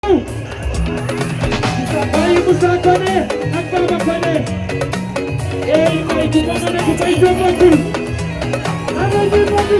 Baye Moussa Koné ak Baba Koné ey may ci dama ne ko fay jomatul ana ni mo di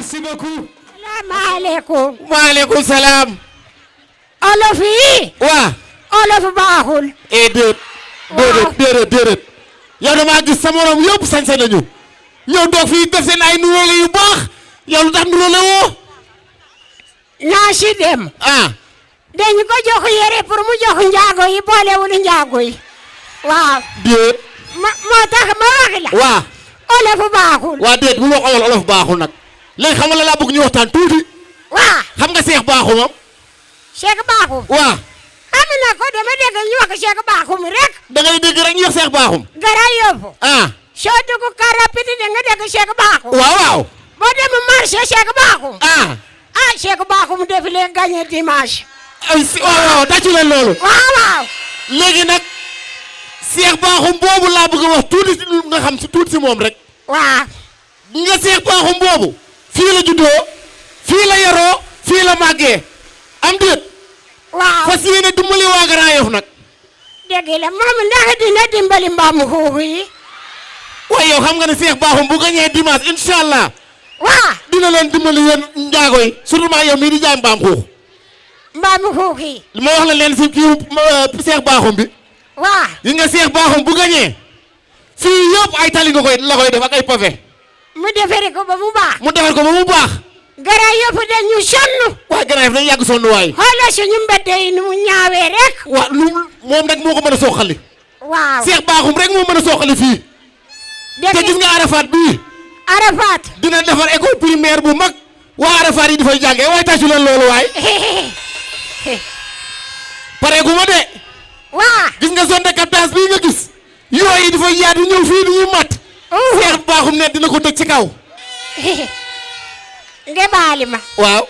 Merci beaucoup. Salaamaaleykum. Waaleykum salaam. Olof yi. waa. Olof baaxul. déedéet. yow damaa gis sa morom yëpp sañ-sañ nañu. ñëw doog fii def seen ay nuróole yu baax. yow lu tax nuróole woo. naa si dem. dañu ko jox yére pour mu jox njaago yi boolewul njaago yi. waaw. déet. moo tax ma wax la. waa. Olof baaxul. waa déet bu wax olof baaxul nag. léegi xam nga la laa bëgg ñu waxtaan tuuti. waa. xam nga Cheikh Bakhoum moom. Cheikh Bakhoum. waa. xam na ko dama dégg ñu wax Cheikh Bakhoum rek. da ngay dégg rek ñu wax Cheikh Bakhoum. gara yóbbu. soo dugg car rapide da nga dégg Cheikh Bakhoum. waaw. boo dem marché Cheikh Bakhoum. Cheikh Bakhoum def leen gagné dimanche. waaw tàccu leen loolu. waaw. léegi nag Cheikh Bakhoum boobu laa bëgg a wax tuuti si nga xam si tuuti si moom rek. waaw. nga Cheikh Bakhoum boobu. fii la juddoo. fii la yaroo. fii la màggee. am déet. waaw fas yéene dimbali waa Grand Yoff nag. dëgg la moom ndax dina dimbali mbaamu xuux yi. waaye yow xam nga ne Cheikh Bakhoum bu gañee dimanche incha allah. waaw dina leen dimbali yéen njaago yi surtout yow mii di jaay mbaam xuux. mbaamu xuux yi. ma wax la leen si kii Cheikh Bakhoum bi. waaw. yi nga Cheikh Bakhoum bu gañee fii yëpp ay tali nga koy la koy def ak ay pavé. mu defere ko ba mu baax. mu defar ko ba mu baax. Grand Yoff dañu sonn. waaye Grand Yoff dañu yàgg sonn waay. xoolal suñu mbedd yi nu mu ñaawee rek. waaw lu moom rek moo ko mën a soxali. waaw Cheikh Bakhoum rek moo mën a soxali fii. te gis nga Arafat bii. Arafat. dina defar école primaire bu mag. waa Arafat yi dafay jàngee waaye tàccu leen loolu waay. pare gu ma de. waa. gis nga zone de captage bii nga gis. yooyu dafay yaatu ñëw fii du ñu mat. Cheikh Bakhoum ne dina ko tëj ci kaw. nga baali ma. waaw.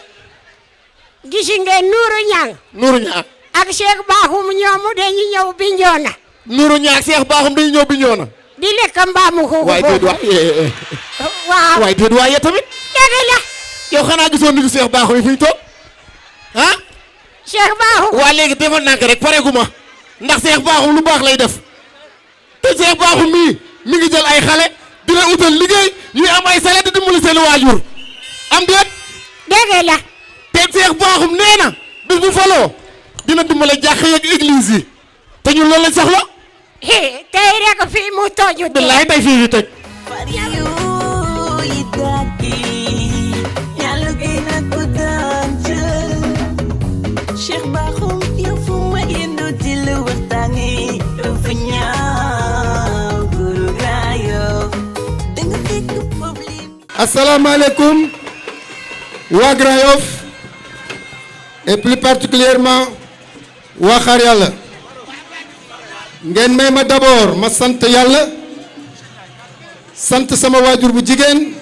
gis nga Nourou Niang. Nourou Niang. ak Cheikh Bakhoum ñoomu dañu ñëw Bignona. Nourou Niang ak Cheikh Bakhoum dañu ñëw Bignona. di lekk mbaamu xuuxu waaye déedéet waay. waaw waaye déedéet waay tamit. dëgg la. yow xanaa gisoon nitu Cheikh Bakhoum yi fi ñu toog ah. Cheikh Bakhoum. waa léegi defal nànk rek pare gu ma ndax Cheikh Bakhoum lu baax lay def te Cheikh Bakhoum mii mi ngi jël ay xale dina utal liggéey ñuy am ay salaire di dimbali seen waajur am déet. dëgg la. te Cheikh Bakhoum nee na bis bu faloo dina dimbale jàkka yeeg église yi te ñun loolu lañ soxla. tey rek fii mu toju. billaay tey fii ñu toj. Cheikh Bakhoum yow fu ma yendoo di la waxtaanee dafa ñaaw guru Grand Yoff danga fekk problème. Asalaamaaleykum waa Grand Yoff et plus particulièrement waa Xaar Yàlla ngeen may ma d'abord ma sant yàlla sant sama waajur bu jigéen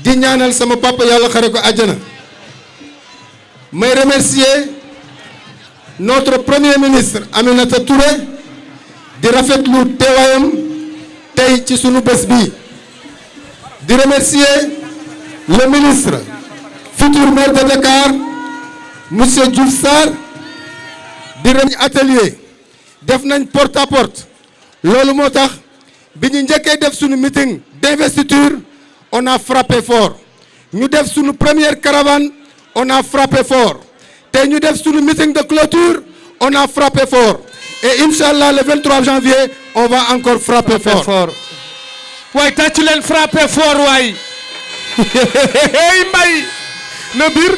di ñaanal sama papa yàlla xare ko àjjana may remercier notre premier ministre Aminata Touré di rafetlu teewaayam tey ci sunu bés bi di remercier le ministre futur maire de Dakar monsieur Diouf Sarr di remercier atelier def nañ porte à porte loolu moo tax bi ñu njëkkee def sunu meeting d'investiture on a frappé fort ñu def sunu première caravane on a frappé fort te ñu def sunu meeting de clôture on a frappé fort et Inch'Allah le 23 janvier on va encore frapper fort. waay tàcc leen frappé fort waay. hey mbay na biir.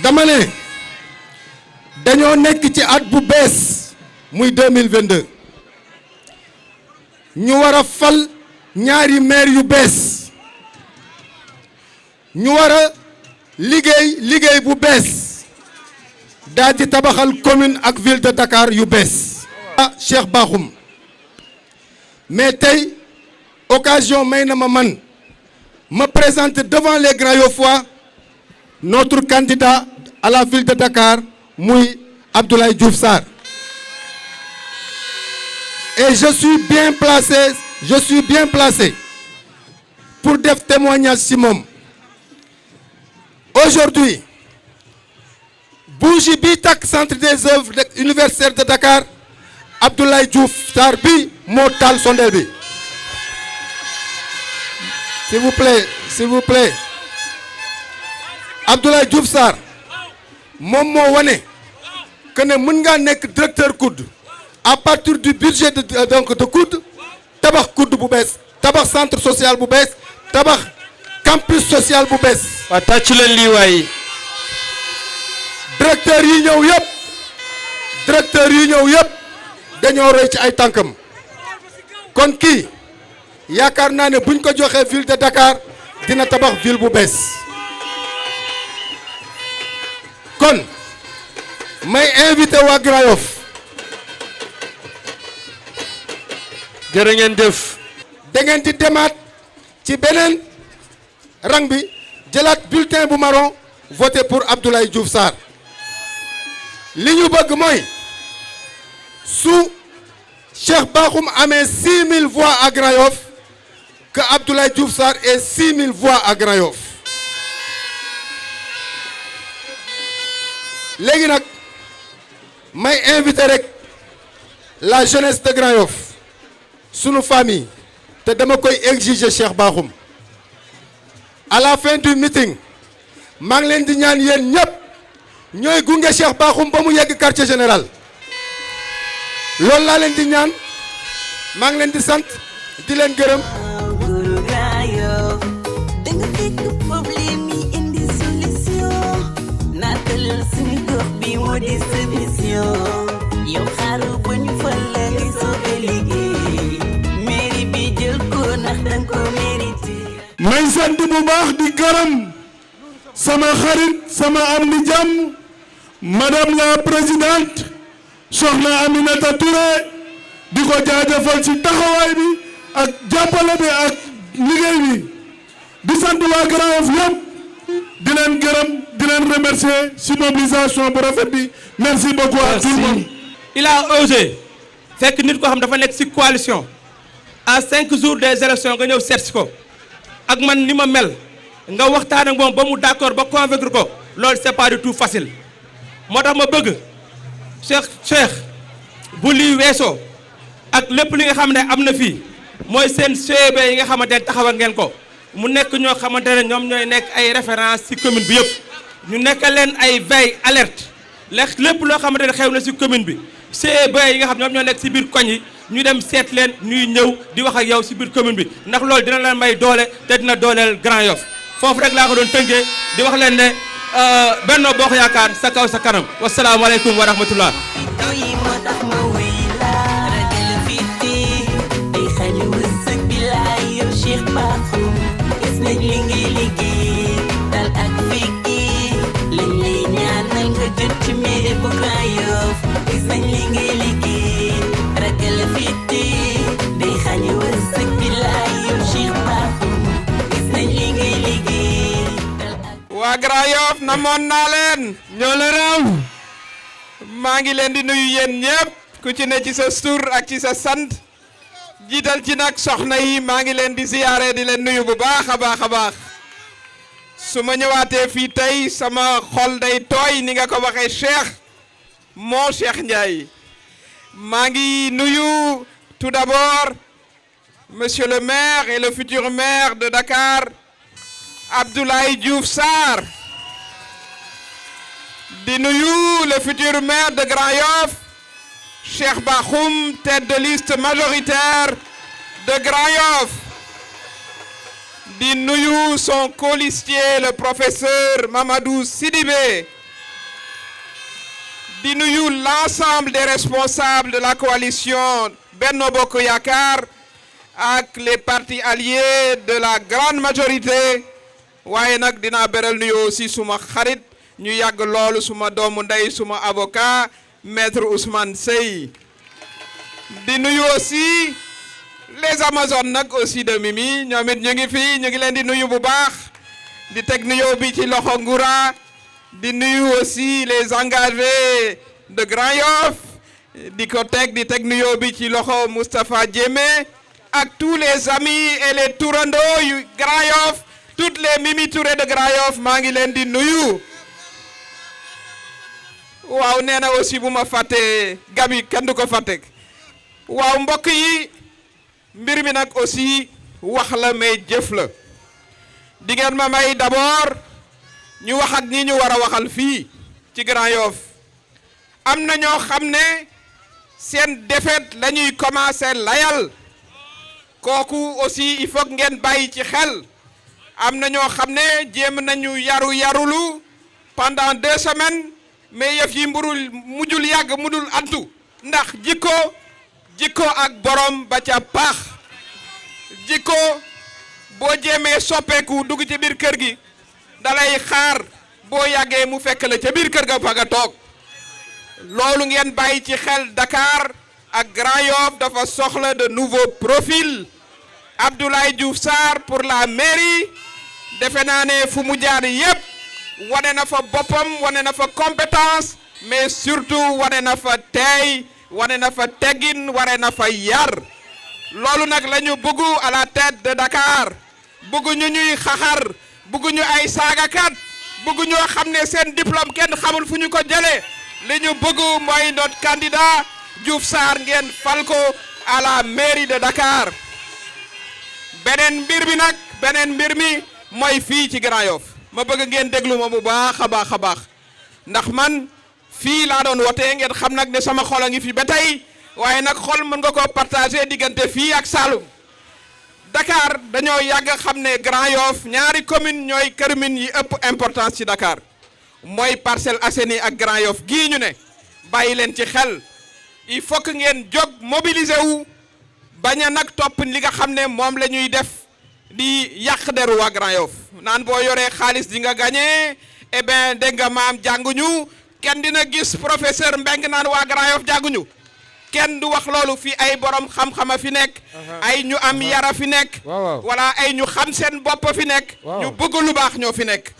dama ne dañoo nekk ci at bu bees muy 2022 ñu war a fal ñaari maire yu bees ñu war a liggéey bu bees daal di tabaxal commune ak ville de Dakar yu bees. Cheikh Bakhoum mais tey occasion may na ma présenter devant les Grand Yoffois notre candidat à la ville de Dakar muy Abdoulaye Diouf Sarr et je suis bien placé pour def témoignage ci moom aujourd'hui bougie bi takk centre des œuvres universitaires de Dakar Abdoulaye Diouf Sarr bi moo taal sondeel bi s'il vous plaît Abdoulaye Diouf Sarr moom moo wane que ne mën ngaa nekk directeur COUD à partir du budget de COUD tabax COUD bu bees tabax centre social bu bees tabax campus social bu bees. waa tàcc leen lii waay. directeur yi ñëw yëpp dañoo roy ci ay tànkam kon kii yaakaar naa ne buñ ko joxee ville de Dakar dina tabax ville bu bees. kon may invité waa Grand Yoff jërë ngeen jëf. da ngeen di demaat ci beneen rang bi jëlaat bulletin bu marron voté pour Abdoulaye Diouf Sarr li ñu bëgg mooy su Cheikh Bakhoum amee 6000 voix à Grand Yoff que Abdoulaye Diouf Sarr ait 6000 voix à Grand Yoff léegi nag may invité rek la jeunesse de Grand Yoff sunu famille te dama koy exiger Cheikh Bakhoum à la fin du meeting maa ngi leen di ñaan yéen ñëpp ñooy gunge Cheikh Bakhoum ba mu yegg quartier général loolu laa leen di ñaan maa ngi leen di sant di leen gërëm. Guru Gayo danga fekk problème yi indi solution naatal suñu gox bi moo di sa mission yow xaaru ba ñu fal la ngi soobe liggéey mairie bi jël ko ndax danga ko mérité. may sant bu baax di gërëm sama xarit sama am di jàmm madame la présidente soxna Aminata Touré di ko jaajëfal ci taxawaay bi ak jàppale bi ak liggéey bi di sant waa Grand Yoff yëpp di leen gërëm di leen remercier ci mobilisation bu rafet bi merci beaucoup à tout le monde. Il a osé fekk nit ko xam dafa nekk ci coalition à 5 jours des élections nga ñëw seet si ko ak man ni ma mel nga waxtaan ak moom ba mu d'accord ba convaincre ko loolu c'est pas du tout facile moo tax ma bëgg Cheikh bu lii weesoo ak lépp li nga xam ne am na fii mooy seen CEB yi nga xamante ne taxawal ngeen ko mu nekk ñoo xamante ne ñoom ñooy nekk ay référence ci commune bi yëpp ñu nekk leen ay veille alerte lépp loo xamante ne xew na ci commune bi CEB yi nga xam ñoom ñoo nekk ci biir koñ yi ñu dem seet leen ñuy ñëw di wax ak yow ci biir commune bi ndax loolu dina leen may doole te dina dooleel Grand Yoff foofu rek laa ko doon tënkee di wax leen ne Benno Bokk Yaakaar sa kaw sa kanam wasalaamaaleykum wa rahmatullah. taw yi moo tax ma wéy la ragal fiti day xañu wërsëg bi laay yow Cheikh Bakhoum gis nañ li ngay liggéey dal ak fekki lañ lay ñaanal nga jot ci mairie bu Grand Yoff gis nañ li ngay liggéey ragal fiti day xañu wërsëg bi laay yow Cheikh Bakhoum gis nañ li ngay liggéey dal ak waa Grand Yoff namoon naa leen ñoo la raw maa ngi leen di nuyu yéen ñëpp ku ci ne ci sa tur ak ci sa sant jiital ci nag soxna yi maa ngi leen di ziyaare di leen nuyu bu baax a baax a baax su ma ñëwaatee fii tey sama xol day tooy ni nga ko waxee Cheikh moo Cheikh Ndiaye maa ngi nuyu tout d'abord monsieur le maire et le futur maire de Dakar Abdoulaye Diouf Sarr di nuyu le futur maire de Grand Yoff Cheikh Bakhoum tête de liste majoritaire de Grand Yoff di nuyu son colistier le professeur Mamadou Sidibé di nuyu l'ensemble des responsables de la coalition Benno Bokk Yaakaar ak les partis alliés de la grande majorité waaye nag dinaa beral nuyu aussi suma xarit ñu yàgg loolu suma doomu ndey suma avocat maître Ousmane Sey di nuyu aussi les amazones nag aussi de Mimi ñoom it ñu ngi fii ñu ngi leen di nuyu bu baax di teg nuyoo bi ci loxo Ngoura di nuyu aussi les engagés de Grand Yoff di teg nuyoo bi ci loxo Moustapha Diémé ak tous les amis et les tourandos yu Grand Yoff toutes les Mimi Touré de Grand Yoff maa ngi leen di nuyu waaw nee na aussi bu ma fàttee gabi kenn du ko fàtte waaw mbokk yi mbir mi nag aussi wax la mais jëf la di ngeen ma may d'abord ñu wax ak ñi ñu war a waxal fii ci Grand Yoff am na ñoo xam ne seen défaite la ñuy commencer layal kooku aussi il faut ngeen bàyyi ci xel am na ñoo xam ne jéem nañu yarulu pendant 2 semaines mais yëf yi mujjul yàgg mudul antu ndax jikko ak borom ba ca paax jikko boo jéemee soppeeku dugg ci biir kër gi dalay xaar boo yàggee mu fekk la ca biir kër ga fa nga toog loolu ngeen bàyyi ci xel Dakar ak Grand Yoff dafa soxla de nouveaux profils Abdoulaye Diouf Sarr pour la mairie defe naa ne fu mu jaar yépp wane na fa boppam wane na fa compétence mais surtout wane na fa teey wane na fa teggin wane na fa yar loolu nag la ñu bëgg à la tête de Dakar bëgg ñu ñuy xaxar bëgg ñu ay saagakat bëgg ñoo xam ne seen diplôme kenn xamul fu ñu ko jëlee li ñu bëgg mooy notre candidat Diouf Sarr ngeen fal ko à la mairie de Dakar beneen mbir mi mooy fii ci Grand Yoff ma bëgg ngeen déglu ma bu baax a baax ndax man fii laa doon wotee ngeen xam nag ne sama xol a ngi fi ba tey waaye nag xol mën nga ko partager diggante fii ak Saloum Dakar dañoo yàgg xam ne Grand Yoff ñaari commune ñooy commune yi ëpp importance ci Dakar mooy Parcelles Assainies ak Grand Yoff gii ñu ne bàyyi leen ci xel il faut que ngeen jóg mobiliser wu bañ a nag topp li nga xam ne moom la ñuy def di yàq deru waa Grand Yoff naan boo yoree xaalis di nga gagné eh bien dégg nga maam jànguñu kenn dina gis professeur Mbeng naan waa Grand Yoff jànguñu kenn du wax loolu fi ay borom xam-xama fi nekk ay ñu am yara fi nekk wala ay ñu xam seen bopp fi nekk ñu bëgg lu baax ñoo fi nekk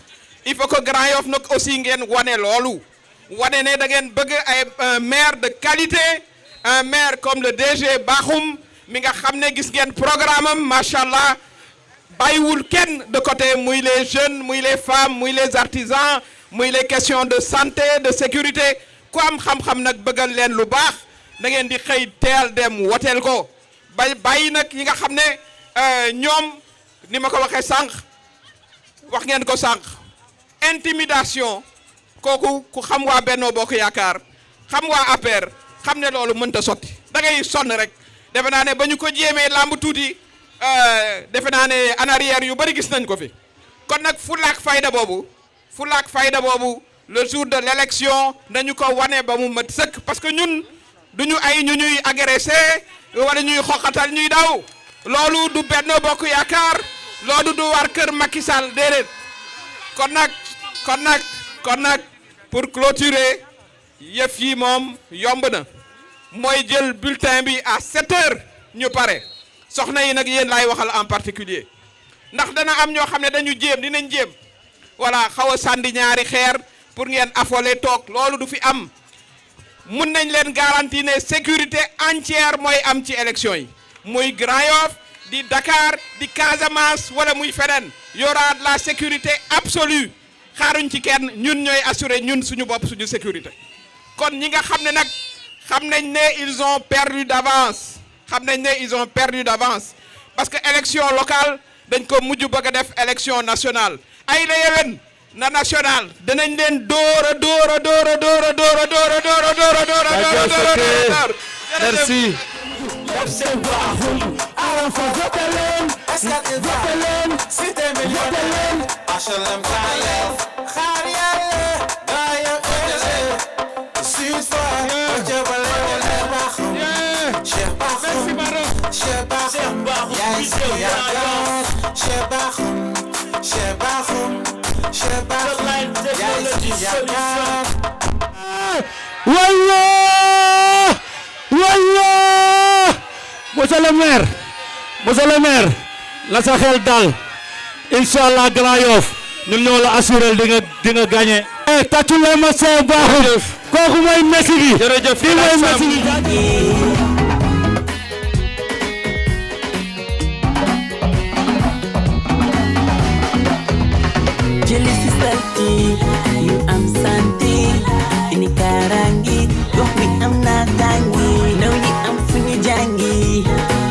il faut que Grand Yoff nag aussi ngeen wane loolu wane ne da ngeen bëgg ay maire de qualité un maire comme le DG Bakhoum mi nga xam ne gis ngeen programme am macha allah bàyyiwul kenn de côté muy les jeunes muy les femmes muy les artisans muy les questions de santé de sécurité ku am xam-xam nag bëggal leen lu baax da ngeen di xëy teel dem woteel ko bàyyi nag yi nga xam ne ñoom ni ma ko waxee sànq wax ngeen ko sànq intimidation kooku ku xam waa Benno Bokk Yaakaar xam waa APR xam ne loolu mënta sotti da ngay sonn rek defe naa ne ba ñu ko jéemee làmb tuuti defe naa ne en arrière yu bari gis nañ ko fi kon nag fulaak fayda boobu le jour de l'élection nañu ko wane ba mu mat sëkk parce que ñun duñu ay ñu ñuy agressé wala ñuy xoqatal ñuy daw loolu du Benno Bokk Yaakaar loolu du war kër Macky Sall déedéet kon nag pour clôturer yëf yi moom yomb na mooy jël bulletin bi à 7 heures ñu pare soxna yi nag yéen laay waxal en particulier ndax dana am ñoo xam ne dinañ jéem voilà xaw a sànni ñaari xeer pour ngeen affolé toog loolu du fi am mun nañ leen garantie ne sécurité entière mooy am ci élection yi muy Grand Yoff di Dakar di Casamance wala muy feneen y aura de la sécurité absolue xaaruñ ci kenn ñun ñooy assurer ñun suñu bopp suñu sécurité kon ñi nga xam ne nag xam nañ ne ils ont perdu d'avance parce que élection locale dañ ko mujj bëgg a def élection nationale ay la yewen na national danañ leen merci Wallah monsieur le maire la sa xel dal inshallah Grand Yoff ñun ñoo la assurer di nga gagner tàccu leen ma Cheikh Bakhoum kooku mooy Messi bi jërëjëf di mooy Messi bi jëli fi salti yu am santé ini karangi gox bi am naataangi ndaw ñi am fu ñu jàngi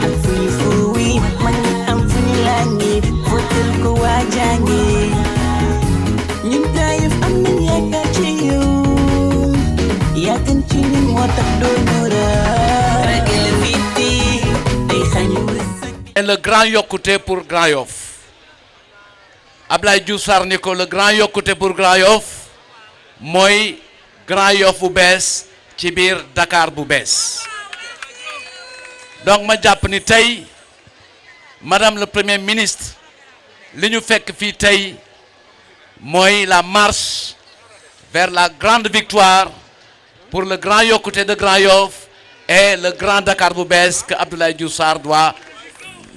ak fu ñu fuuwi mag ñi am fu ñu làngi fóotal ko waa jàngi ñun Taïf am nañ yaakaar ci yow yàggan ci ñun moo tax doo ñu ragal fiti day xañu le grand yokkute pour Grand Yoff Ablaye Diouf Sarr ni ko le grand yokkute pour Grand Yoff mooy Grand Yoff bu bees ci biir Dakar bu bees donc ma jàpp ni tey madame le premier ministre li ñu fekk fii tey mooy la marche vers la grande victoire pour le grand yokkute de Grand Yoff et le grand Dakar bu bees que Abdoulaye Diouf Sarr doit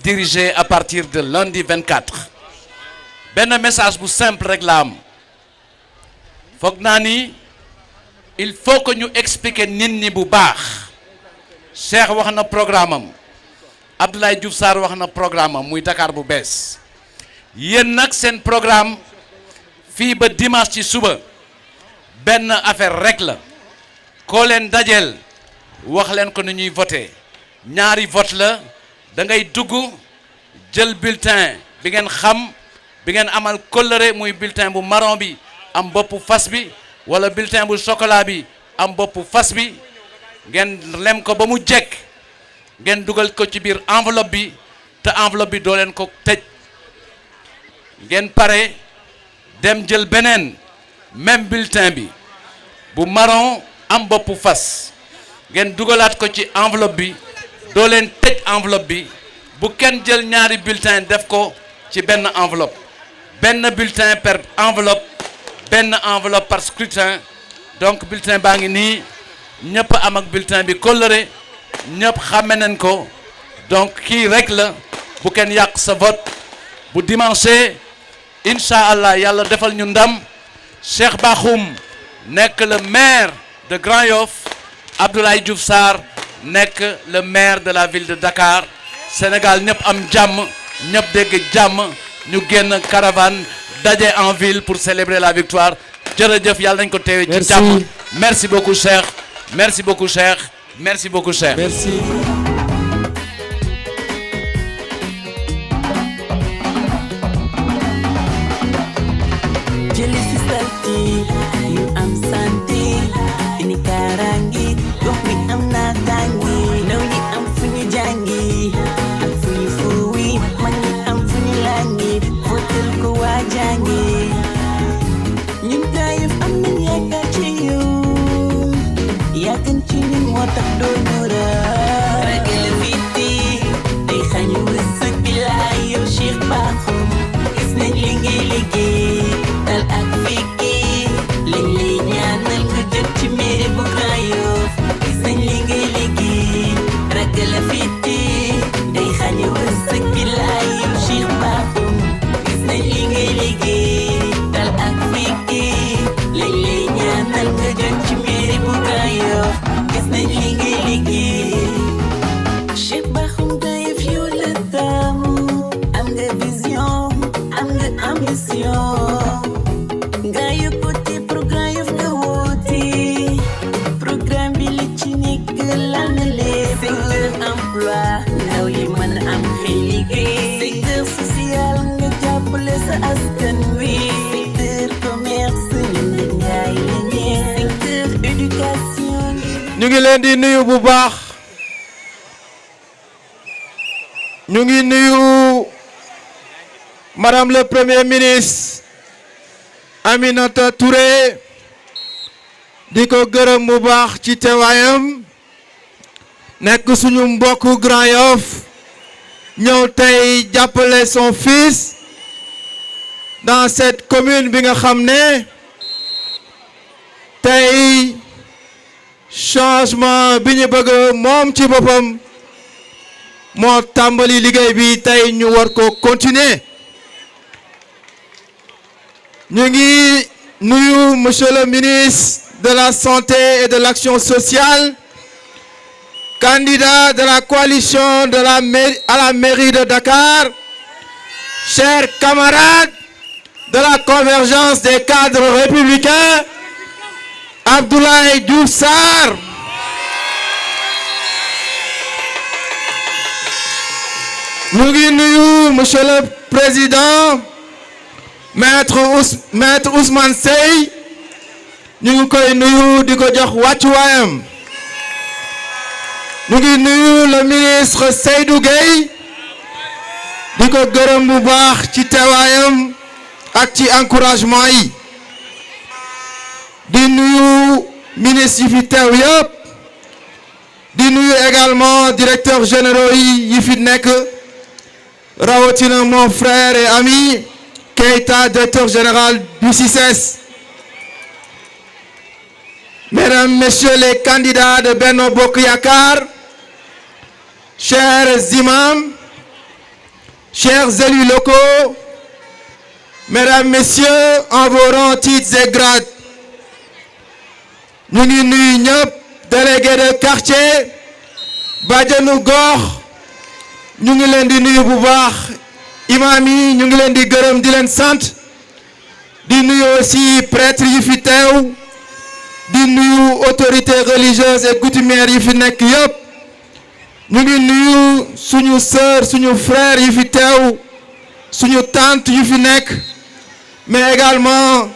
diriger à partir de lundi 24. benn message bu simple rek la am foog naa ni il faut que ñu expliquer nit ñi bu baax Cheikh wax na programme am Abdoulaye Diouf Sarr wax na programme am muy Dakar bu bees yéen nag seen programme fii ba dimanche ci suba benn affaire rek la koo leen dajeel wax leen ko ni ñuy voter ñaari vote la da ngay dugg jël bulletin bi ngeen xam bi ngeen amal kóllëre muy bulletin bu marron bi am boppu fas bi wala bulletin bu chocolat bi am boppu fas bi ngeen lem ko ba mu jekk ngeen dugal ko ci biir enveloppe bi te enveloppe bi doo leen ko tëj ngeen pare dem jël beneen même bulletin bi bu marron am boppu fas ngeen dugalaat ko ci enveloppe bi doo leen tëj enveloppe bi bu kenn jël ñaari bulletin def ko ci benn enveloppe benn bulletin per enveloppe benn enveloppe par scrutin donc bulletin baa ngi nii ñëpp am ak bulletin bi coloré ñëpp xàmme nañ ko donc kii rek la bu kenn yàq sa vote bu dimanche incha allah yàlla defal ñu ndam Cheikh Bakhoum nekk le maire de Grand Yoff Abdoulaye Diouf Sarr nekk le maire de la ville de Dakar Sénégal ñëpp am jàmm ñëpp dégg jàmm ñu génn caravane daje en ville pour célébrer la victoire jërëjëf yàlla nañ ko teewee ci jàmm merci beaucoup Cheikh merci beaucoup Cheikh merci beaucoup Cheikh merci. jëli fi salti ñu am santé ini karangi gox bi am naataangi ndaw ñi am fu ñu jàngi ak fu ñu fuuwi mag ñi am fu ñu langi fóotal ko waa jàngi ñun gaayuf am nañ yaakaar ci yow yaakaar ci ñun moo tax doo ñu ragal fiti day xañu wërsëg bi laa yow Cheikh Bakhoum gis nañ li ngay liggéey dal ak fekki lañ lay ñaanal nga jot ci mairie bu Grand Yoff gis nañ li ngay liggéey ragal fiti day xañu wërsëg bi laa yow Cheikh Bakhoum gis nañ li ngay liggéey dal ak fekki lañ lay ñaanal nga jot ci mairie bu Grand Yoff gis nañ li ngay liggéey Cheikh Bakhoum Grand Yoff yow la taamu am nga vision am nga ambition nga yokkute programme Yoff nga woote programme bi li ci nekk lan la lépp secteur emploi ndaw yi mën am xëy liggéey secteur social nga jàppale sa askan wi secteur commerce ñu la njaay la ñeex secteur éducation ñu ngi leen di nuyu bu baax ñu ngi nuyu Madame le Premier ministre Aminata Touré di ko gërëm bu baax ci teewaayam nekk suñu mbokku Grand Yoff ñëw tey jàppale son fils dans cette commune bi nga xam ne tey changement bi ñu bëgg moom ci boppam moo tàmbali liggéey bi tey ñu war ko continuer ñu ngi nuyu monsieur le ministre de la santé et de l'action sociale candidat de la coalition de la à la mairie de Dakar chers camarades de la convergence des cadres républicains Abdoulaye Diouf Sarr ñu ngi nuyu monsieur le président maître Ousmane Seye ñu ngi koy nuyu di ko jox wàccuwaayam ñu ngi nuyu le ministre Seydou Gueye di ko gërëm bu baax ci teewaayam ak ci encouragement yi di nuyu ministre yi fi teew yëpp di nuyu également directeur généraux yi fi nekk rawatina mon frère et ami Keita directeur général du CICES mesdames messieurs les candidats de Benno Bokk Yakaar chers imams chers élus locaux mesdames messieurs en vos rangs titres et grades ñu ngi nuyu ñëpp délégué de quartier bajenu gox ñu ngi leen di nuyu bu baax imam yi ñu ngi leen di gërëm di leen sant di nuyu aussi prêtre yi fi teew di nuyu autorités religieuses et coutumières yi fi nekk yëpp ñu ngi nuyu suñu sœur suñu frère yi fi teew suñu tante yi fi nekk mais également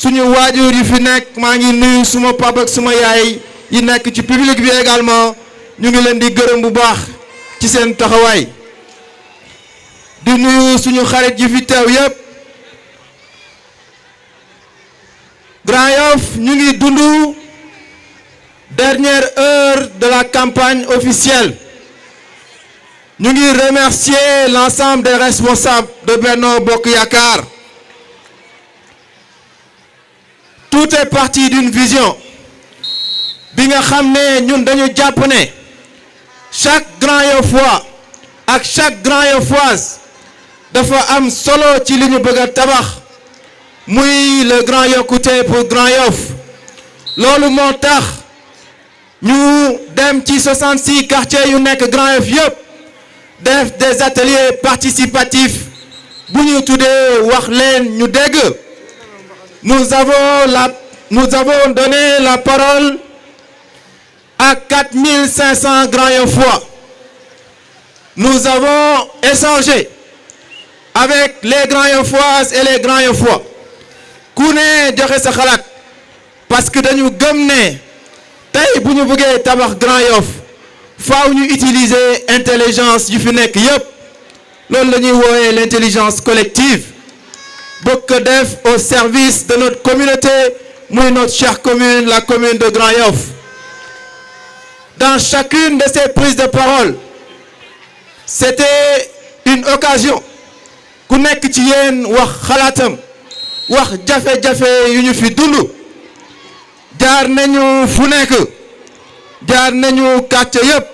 suñu waajur yi fi nekk maa ngi nuyu suma papa ak suma yaay yi nekk ci public bi également ñu ngi leen di gërëm bu baax ci seen taxawaay di nuyu suñu xarit yi fi teew yépp Grand Yoff ñu ngi dund dernière heure de la campagne officielle ñu ngi remercier l'ensemble des responsables de Benno Bokk Yaakaar. Tout est parti d'une vision bi nga xam ne ñun dañu jàpp ne chaque Grand Yoffois ak chaque Grand Yoffoise dafa am solo ci li ñu bëgg a tabax muy le grand yokkute pour Grand Yoff loolu moo tax ñu dem ci 66 quartiers yu nekk Grand Yoff yëpp def des ateliers participatifs bu ñu tuddee wax leen ñu dégg. Nous avons donné la parole à 4500 Grand Yoffois. Nous avons échangé avec les Grand Yoffoises et les Grand Yoffois. Ku ne joxe sa xalaat parce que dañu gëm ne tey bu ñu bëggee tabax Grand Yoff faaw ñu utiliser intelligence yu fi nekk yépp loolu la ñuy woowe l'intelligence collective. Bëgg def au service de notre communauté muy notre chère commune la commune de Grand Yoff. Dans chacune de ces prises de parole c'était une occasion ku nekk ci yéen wax xalaatam wax jafe-jafe yu ñu fi dund jaar nañu fu nekk jaar nañu quartier yépp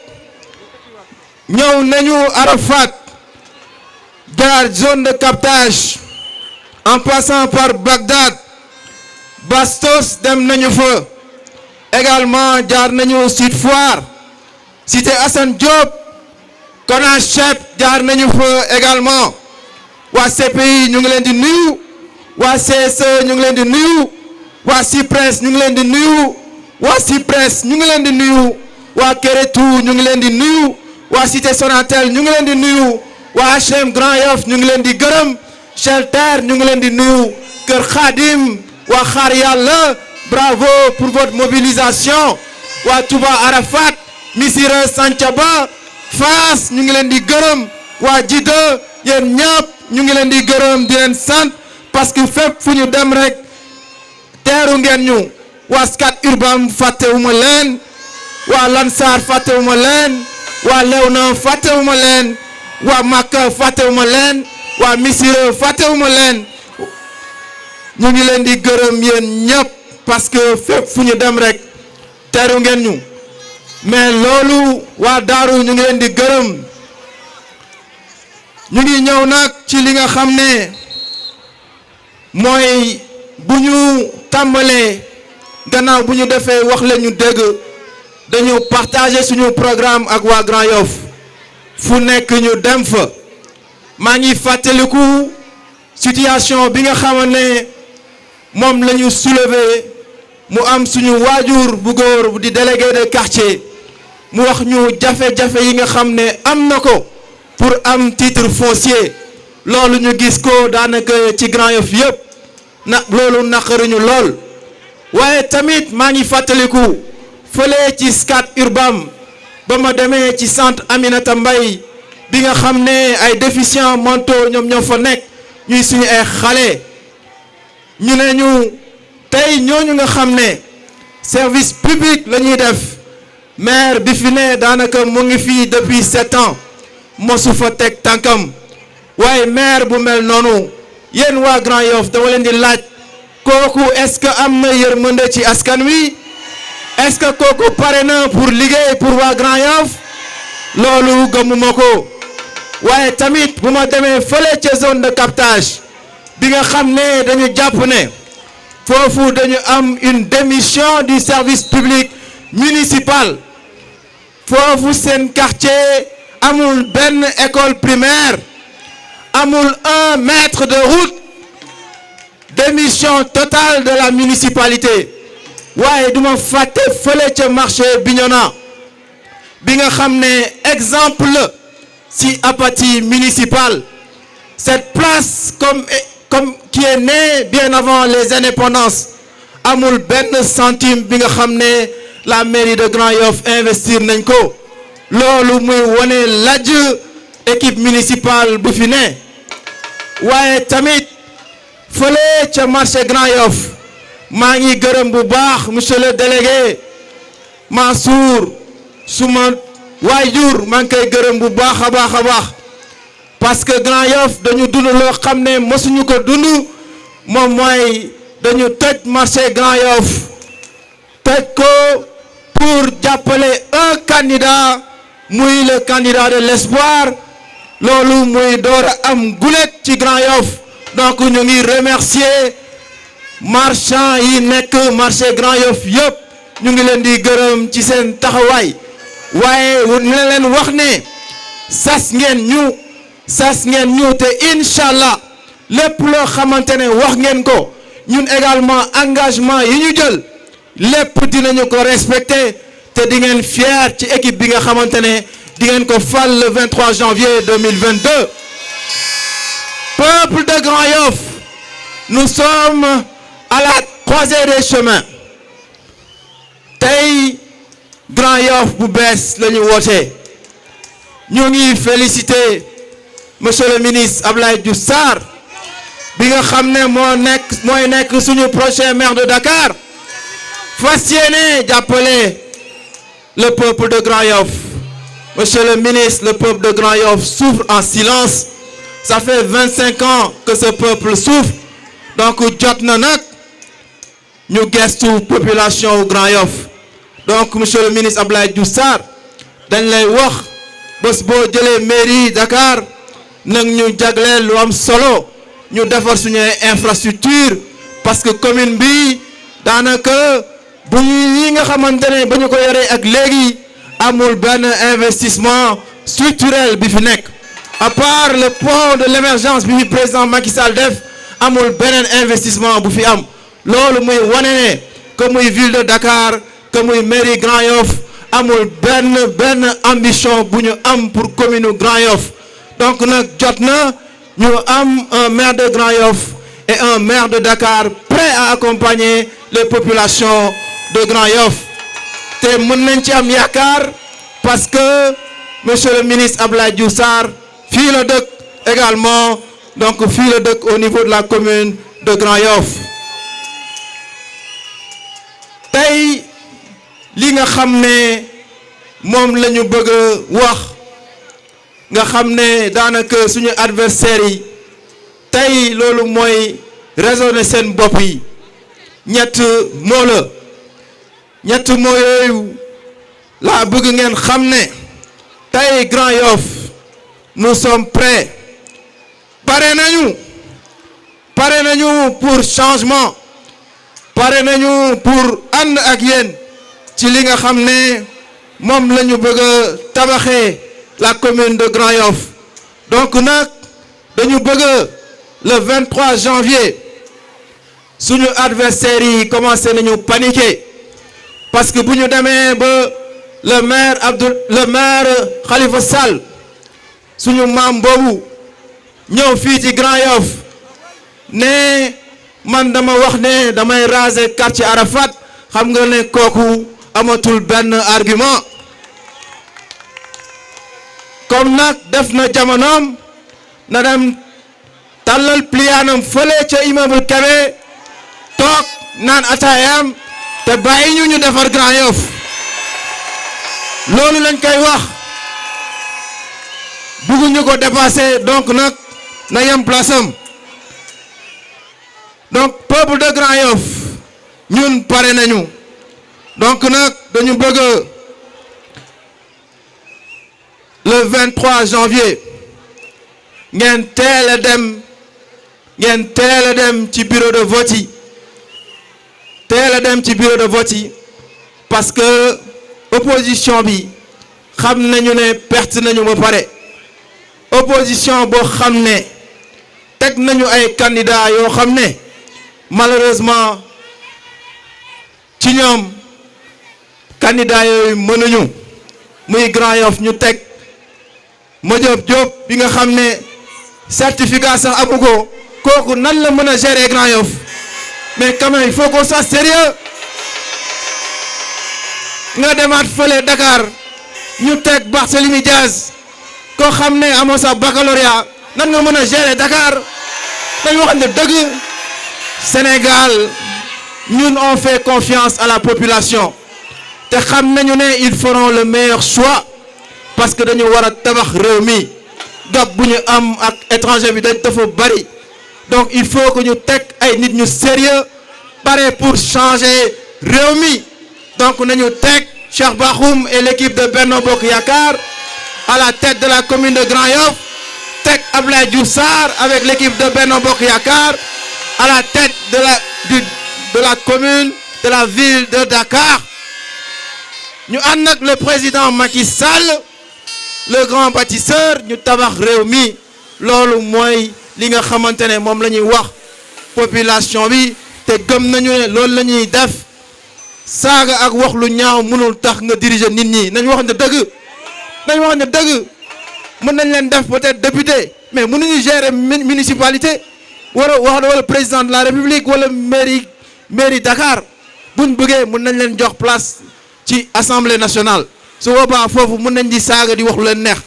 ñëw nañu Arafat jaar zone de captage en passant par Bagdad Bastos dem nañu fa également jaar nañu Sud Foire cité Assane Diop Konachep jaar nañu fa également waa CPI ñu ngi leen di nuyu waa CSE ñu ngi leen di nuyu waa CIPRES ñu ngi leen di nuyu waa CIPRES ñu ngi leen di nuyu waa Kérétou ñu ngi leen di nuyu waa cité Sonatel ñu ngi leen di nuyu waa HLM Grand Yoff ñu ngi leen di gërëm Shelter ñu ngi leen di nuyu Kër Khadim waa Xaar Yàlla bravo pour votre mobilisation waa Touba Arafat Missirah Santhiaba Fass ñu ngi leen di gërëm waa Jidda yéen ñëpp ñu ngi leen di gërëm di leen sant parce que fépp fu ñu dem rek teeru ngeen ñu waa Scat Urbam fàttewuma leen waa Lansar fàttewuma leen waa Léona fàttewuma leen waa Makka fàttewuma leen waa Missirah fàttewuma leen ñu ngi leen di gërëm yéen ñëpp parce que fépp fu ñu dem rek teeru ngeen ñu mais loolu waa Daaru ñu ngi leen di gërëm ñu ngi ñëw nag ci li nga xam ne mooy bu ñu tàmbalee gannaaw bu ñu defee wax leen ñu dégg dañu partager suñu programme ak waa Grand Yoff fu nekk ñu dem fa maa ngi fàttaliku situation bi nga xam ne moom la ñu soulever mu am suñu waajur bu góor di délégué de quartier mu wax ñu jafe-jafe yi nga xam ne am na ko pour am titre foncier loolu ñu gis ko daanaka ci Grand Yoff yëpp na loolu naqaruñu lool waaye tamit maa ngi fàttaliku fële ci Scat Urbam ba ma demee ci centre Aminata Mbaye bi nga xam ne ay déficients mentaux ñoom ñoo fa nekk ñuy suñu ay xale ñu ne ñu tey ñooñu nga xam ne service public la ñuy def maire bi fi ne daanaka mu ngi fii depuis 7 ans mosu fa teg tànkam waaye maire bu mel noonu yéen waa Grand Yoff dama leen di laaj kooku est-ce que am na yërmande ci askan wi est-ce que kooku pare na pour liggéey pour waa Grand Yoff loolu gëmuma ko waaye tamit bu ma demee fële ca zone de captage bi nga xam ne dañu jàpp ne foofu dañu am une démission du service public municipal foofu seen quartier amul benn école primaire amul 1 mètre de route démission totale de la municipalité waaye duma fàtte fële ca marché Bignona bi nga xam ne exemple si apathie municipale cette place qui est né bien avant les indépendances amul benn centime bi nga xam ne la mairie de Grand Yoff investir nañ ko loolu muy wone lajj équipe municipale bu fi ne waaye tamit fële ca marché Grand Yoff maa ngi gërëm bu baax monsieur le délégué Mansour suma waajur maa ngi koy gërëm bu baax a baax a baax parce que Grand Yoff dañu dund loo xam ne mosuñu ko dund moom mooy dañu tëj marché Grand Yoff tëj ko pour jàppale un candidat muy le candidat de l'espoir loolu muy door a am gulet ci Grand Yoff donc ñu ngi remercier marchand yi nekk marché Grand Yoff yëpp ñu ngi leen di gërëm ci seen taxawaay waaye ne leen wax ne sas ngeen ñu te incha allah lépp loo xamante ne wax ngeen ko ñun également engagement yi ñu jël lépp dinañu ko respecter te di ngeen fier ci équipe bi nga xamante ne di ngeen ko fal le 23 janvier 2022. Peuple de Grand Yoff, nous sommes à la croisée des chemins tey Grand Yoff bu bees la ñu woote ñu ngi féliciter monsieur le ministre Abdoulaye Diouf Sarr bi nga xam ne mooy nekk suñu prochain maire de Dakar fas yéene jàppale le peuple de Grand Yoff. Monsieur le ministre, le peuple de Grand Yoff souffre en silence. Ça fait 25 ans que ce peuple souffre. Donc jot na nag ñu gestu population au Grand Yoff. Donc monsieur le ministre Abdoulaye Diouf Sarr dañ lay wax bés boo jëlee mairie Dakar nag ñu jagleel lu am solo ñu defar suñu infrastructure parce que commune bi daanaka bu ñi nga xamante ne ba ñu ko yoree ak léegi amul benn investissement structurel bi fi nekk à part le pont de l'émergence bi fi président Macky Sall def amul beneen investissement bu fi am loolu muy wane ne que muy ville de Dakar que muy mairie Grand Yoff amul benn ambition bu ñu am pour commune Grand Yoff donc nag jot na ñu am un maire de Grand Yoff et un maire de Dakar prêt à accompagner les populations de Grand Yoff te mën nañ ci am yaakaar parce que monsieur le ministre Abdoulaye Diouf Sarr fii la dëkk également donc fii la dëkk au niveau de la commune de Grand Yoff tey li nga xam ne moom la ñu bëgg a wax nga xam ne daanaka suñu adversaires yi tey loolu mooy raisonner seen bopp yi ñett moo yooyu laa bëgg ngeen xam ne tey Grand Yoff nous sommes prêts pare nañu pour changement pare nañu pour ànd ak yéen ci li nga xam ne moom la ñu bëgg a tabaxee la commune de Grand Yoff donc nag dañu bëgg le 23 janvier suñu adversaires yi commencé nañu paniquer parce que bu ñu demee ba le maire Khalifa Sall suñu maam boobu ñëw fii ci Grand Yoff ne man dama wax ne damay raser quartier Arafat xam nga ne kooku amatul benn argument comme nag def na jamonoom na dem tàllal pliyaanam fële ca immeuble Kébé toog naan ataayam te bàyyi ñu defar Grand Yoff loolu lañ koy wax bëgguñu ko dépasser donc nag na yem place am donc peuple de Grand Yoff ñun pare nañu donc nag dañu bëgg le 23 janvier ngeen teel a dem ci bureau de vote yi parce que opposition bi xam nañu ne perte nañu ba pare opposition boo xam ne teg nañu ay candidats yoo xam ne malheureusement ci ñoom candidats yooyu mënuñu muy Grand Yoff ñu teg Madiop Diop bi nga xam ne certificat sax amu ko kooku nan la mën a gérer Grand Yoff mais quand même il faut qu'on soit sérieux nga demaat fële Dakar ñu teg Barthélémy Diaz koo xam ne amoo sa baccalauréat nan nga mën a gérer Dakar dañu wax ne dëgg Sénégal ñun on fait confiance à la population te xam nañu ne ils feront le meilleur choix parce que dañu war a tabax réew mi gab bu ñu am ak étranger bi dafa bari donc il faut que ñu teg ay nit ñu sérieux pare pour changer réew mi donc nañu teg Cheikh Bakhoum et l'équipe de Benno Bokk Yakaar à la tête de la commune de Grand Yoff teg Abdoulaye Diouf Sarr avec l'équipe de Benno Bokk Yakaar à la tête de la commune de la ville de Dakar ñu ànd ak le président Macky Sall le grand bâtisseur ñu tabax réew mi loolu mooy li nga xamante ne moom la ñuy wax population bi te gëm nañu ne loolu la ñuy def saaga ak wax lu ñaaw mënul tax nga diriger nit ñi nañ wax ne dëgg mën nañ leen def peut-être député mais mënuñu gérer municipalité wala président de la République wala mairie Dakar buñ bëggee mën nañ leen jox place ci assemblée nationale su boobaa foofu mën nañ di saaga di wax lu leen neex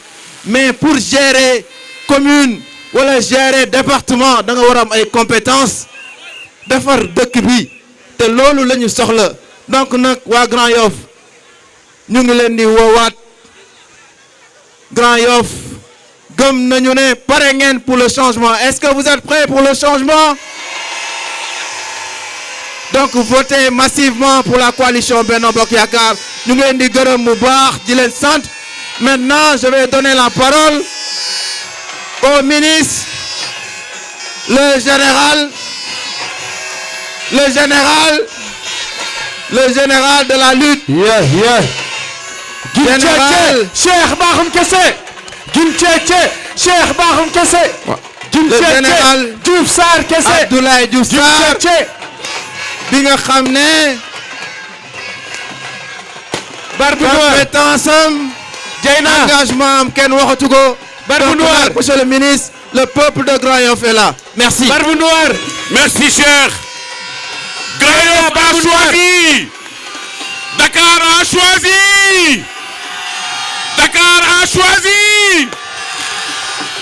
mais pour gérer commune wala gérer département da nga war a am ay compétences defar dëkk bi te loolu la ñu soxla donc nag waa Grand Yoff ñu ngi leen di woowaat Grand Yoff gëm nañu ne pare ngeen pour le changement est-ce que vous êtes prêts pour le changement donc votez massivement pour la coalition Benno Bokk Yakaar ñu ngi leen di gërëm bu baax di leen sant maintenant je vais donner la parole au ministre le général de la lutte général Cheikh Bakhoum Kese Cheikh Bakhoum Kese le général Diouf Sarr Kese Abdoulaye Diouf Sarr bi nga xam ne compétence am engagement am kenn waxatu ko Barbu Noir monsieur le ministre le peuple de Grand Yoff est là merci Barbu Noir merci Cheikh Grand Yoff a choisi Dakar a choisi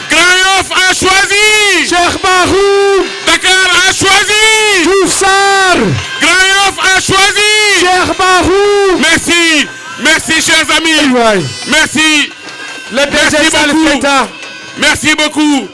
Grand Yoff a choisi Cheikh Bakhoum Dakar a choisi Diouf Sarr Grand Yoff a choisi Cheikh Bakhoum merci chers amis merci le DG Salif merci beaucoup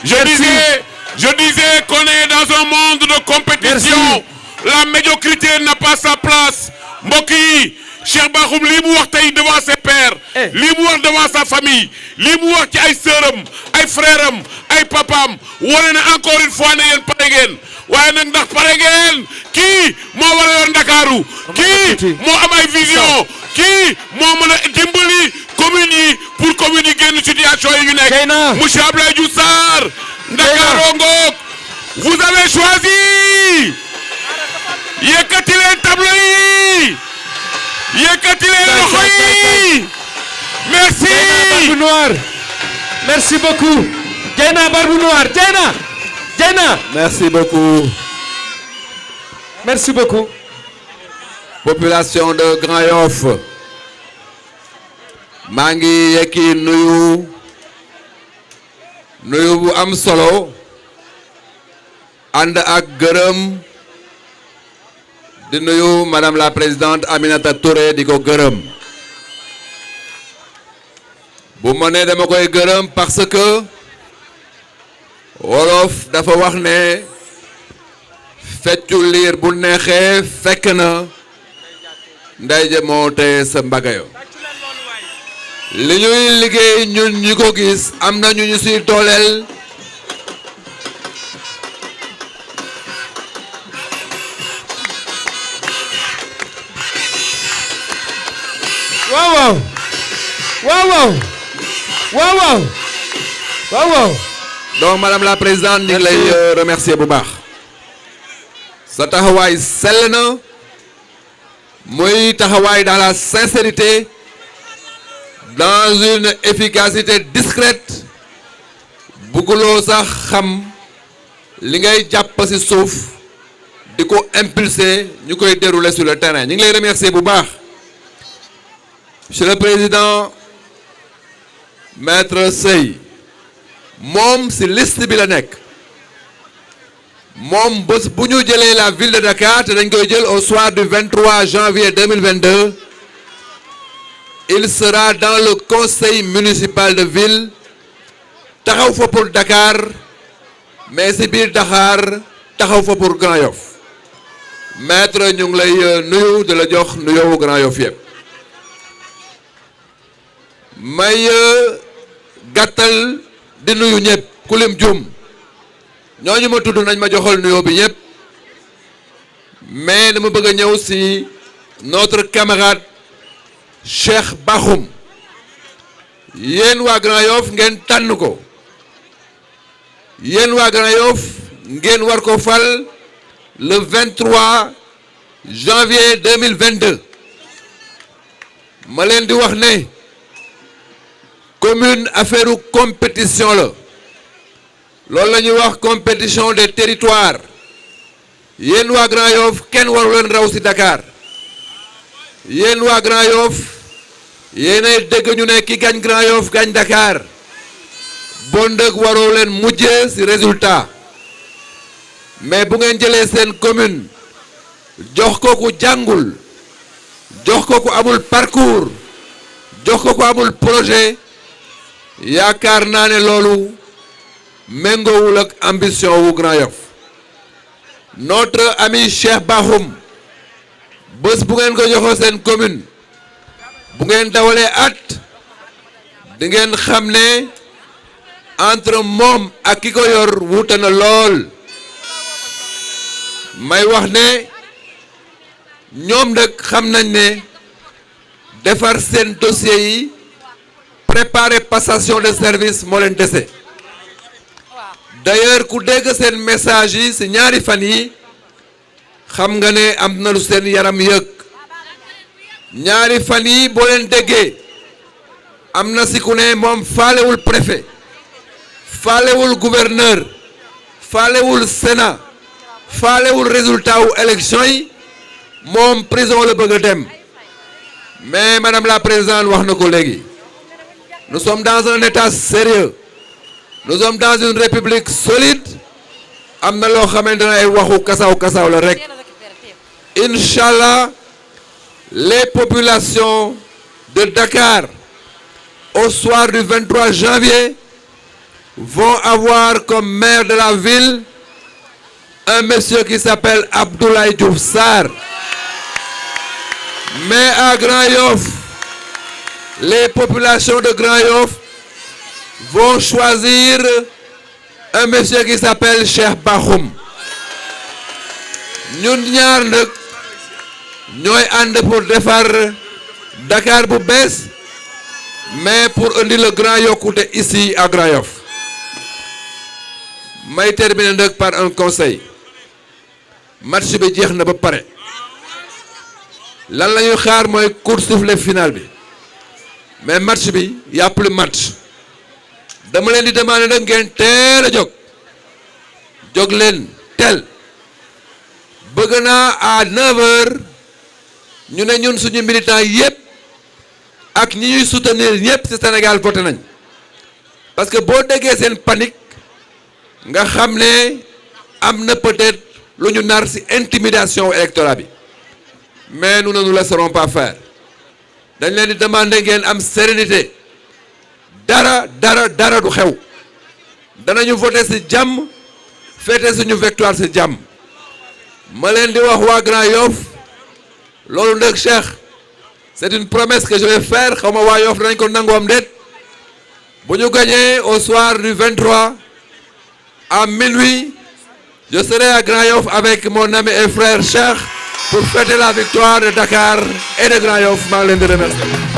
je disais qu'on est dans un monde de compétition la médiocrité n'a pas sa place mbokk yi Cheikh Bakhoum lii mu wax tey devant ses pairs lii mu wax devant sa famille lii mu wax ci ay sœuram ay frèram ay papaam wane na encore une fois ne yéen pare ngeen waaye nag ndax pare ngeen kii moo war a yor Ndakaaru kii moo am ay vision kii moo mën a dimbali communes yi pour communes yi génn situation yi ñu nekk monsieur Abdoulaye Diouf Sarr Ndakaaru ngoog vous avez choisi yëkkati leen tableau yi yëkkati leen loxo yi merci Barbu Noir merci beaucoup Dieyna Barbu Noir Dieyna merci beaucoup population de Grand Yoff maa ngi yekki nuyu bu am solo ànd ak gërëm di nuyu madame la présidente Aminata Touré di ko gërëm bu ma nee dama koy gërëm parce que wolof dafa wax ne feccu liir bu neexee fekk na nday ja moo teye sa mbagayo li ñuy liggéey ñun ñi ko gis am na ñu siy dooleel waaw donc madame la présidente ñu ngi lay remercier bu baax sa taxawaay sell na muy taxawaay dans la sincérité dans une efficacité discrète bugguloo sax xam li ngay jàpp ci suuf di ko impulser ñu koy dérouler sur le terrain ñu ngi lay remercier bu baax monsieur le président maître Sey moom ci liste bi la nekk moom bés bu ñu jëlee la ville de Dakar te dañ koy jël au soir du 23 janvier 2022 il sera dans le conseil municipal de ville taxaw fa pour Dakar mais ci biir Dakar taxaw fa pour Grand Yoff maître ñu ngi lay nuyu di la jox nuyoo Grand Yoff yëpp may gàttal di nuyu ñëpp ku lim juum ñooñu ma tudd nañ ma joxal nuyoo bi ñëpp mais dama bëgg a ñëw ci notre camarade Cheikh Bakhoum yéen waa Grand Yoff ngeen tànn ko yéen waa Grand Yoff ngeen war ko fal le 23 janvier 2022 ma leen di wax ne commune affaire compétition la loolu la ñuy wax compétition des territoires yéen waa Grand Yoff kenn waru leen raw ci Dakar yéen waa Grand Yoff yéenay dégg ñu ne ki gañ Grand Yoff gañ Dakar bon dëgg waroo leen mujjee ci résultat mais bu ngeen jëlee seen commune jox ko ku jàngul jox ko ku amul parcours jox ko ku amul projet yaakaar naa ne loolu méngoowul ak ambition wu Grand Yoff notre ami Cheikh Bakhoum bés bu ngeen ko joxoo seen commune bu ngeen dawalee at di ngeen xam ne entre moom ak ki ko yor wuute na lool may wax ne ñoom nag xam nañ ne defar seen dossier yi préparer passation de service moo leen dese d'ailleurs ku dégg seen message yi ci ñaari fan yi xam nga ne am na lu seen yaram yëg ñaari fan yi boo leen déggee am na ci ku ne moom faalewul préfet faalewul gouverneur faalewul sénat faalewul résultat wu élection yi moom prison la bëgg a dem mais madame la présidente wax na ko léegi nous sommes dans un état sérieux nous sommes dans une république solide am na loo xamante ne ay waxu kasaw la rek Inch'Allah les populations de Dakar au soir du 23 janvier vont avoir comme maire de la ville un monsieur qui s'appelle Abdoulaye Diouf Sarr. Mais à Grand Yoff, les populations de Grand Yoff vont choisir un monsieur qui s'appelle Cheikh Bakhoum. ñun ñaar nag ñooy ànd pour defar Dakar bu bees mais pour indi le grand yokkute ici à Grand Yoff. may terminer nag par un conseil match bi jeex na ba pare lan la ñuy xaar mooy coup de sifflet final bi mais match bi y a plus match dama leen di demander nag ngeen teel a jóg leen teel bëgg naa à 9h ñu ne ñun suñu militants yépp ak ñi ñuy soutenir ñépp ci Sénégal voté nañ parce que boo déggee seen panique nga xam ne am na peut-être lu ñu nar ci intimidation électorale bi mais nous ne nous laisserons pas faire dañ leen di demander ngeen am sérénité dara du xew danañu voter ci jàmm fêter suñu victoire ci jàmm ma leen di wax waa Grand Yoff loolu nag Cheikh c'est une promesse que je vais faire xaw ma waa Yoff danañ ko nangu am déet bu ñu gagner au soir du 23 à minuit je serai à Grand Yoff avec mon ami et frère Cheikh pour fêter la victoire de Dakar et de Grand Yoff maa ngi leen di remercier.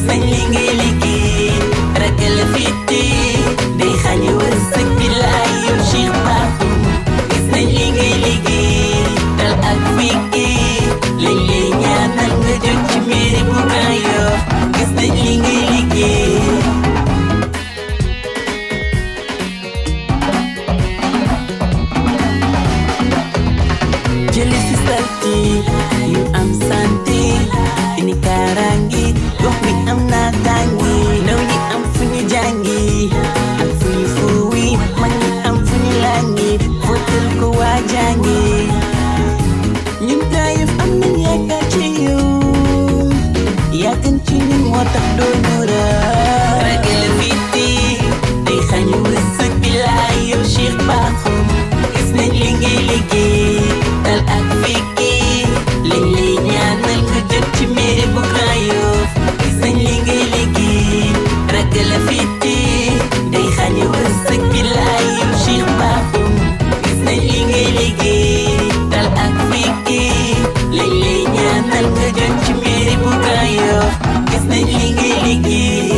gis nañ li ngay liggéey ragal fitti day xañ wërsëg bi laay yow Cheikh Bakhoum gis nañ li ngay liggéey dal ak fikki lañ lay ñaanal nga jot ci mairie bu Grand Yoff gis nañ li ngay liggéey jëli fi salti yu am santé ini kaaraange gox bi am naataange ndaw ñi am fu ñu jàngi ak fu ñu fuuwi mag ñi am fu ñu làngi fóotal ko waa jàngi ñun Grand Yoff am nañ yaakaar ci yow yaa gën ci ñun moo tax doo ñu ragal fiiti day xañ wërsëg bi laay yow Cheikh Bakhoum gis nañ li ngay liggéey dal ak fikki liñ lay ñaanal nga jot ci mairie bu Grand Yoff gis nañ li ngay liggéey ragal fiiti day xañ wërsëg bi laay yow Cheikh Bakhoum gis nañ li ngay liggéey dal ak fikki liñ lay ñaanal nga jot ci mairie bu Grand Yoff gis nañ li ngay liggéey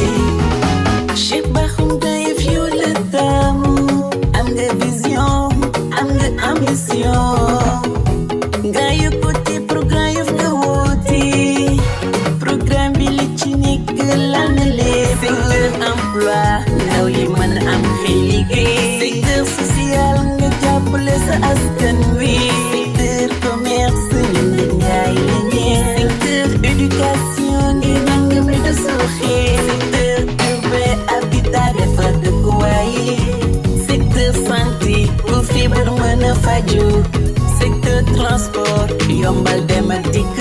Cheikh Bakhoum Grand Yoff yow la tam am nga vision am nga ambition nga yokkute programme Yoff nga woote programme bi li ci nekk lan la lee secteur emploi ndaw yi mën am xëy liggéey secteur social nga jàppale sa askan wi secteur commerce ñun la njaay la ñeer secteur éducation ngir nanga mi da sooxee secteur urbain habitat defar dëkkuwaay secteur santé pour feebar mën a faju secteur transport yombal dem ak dikk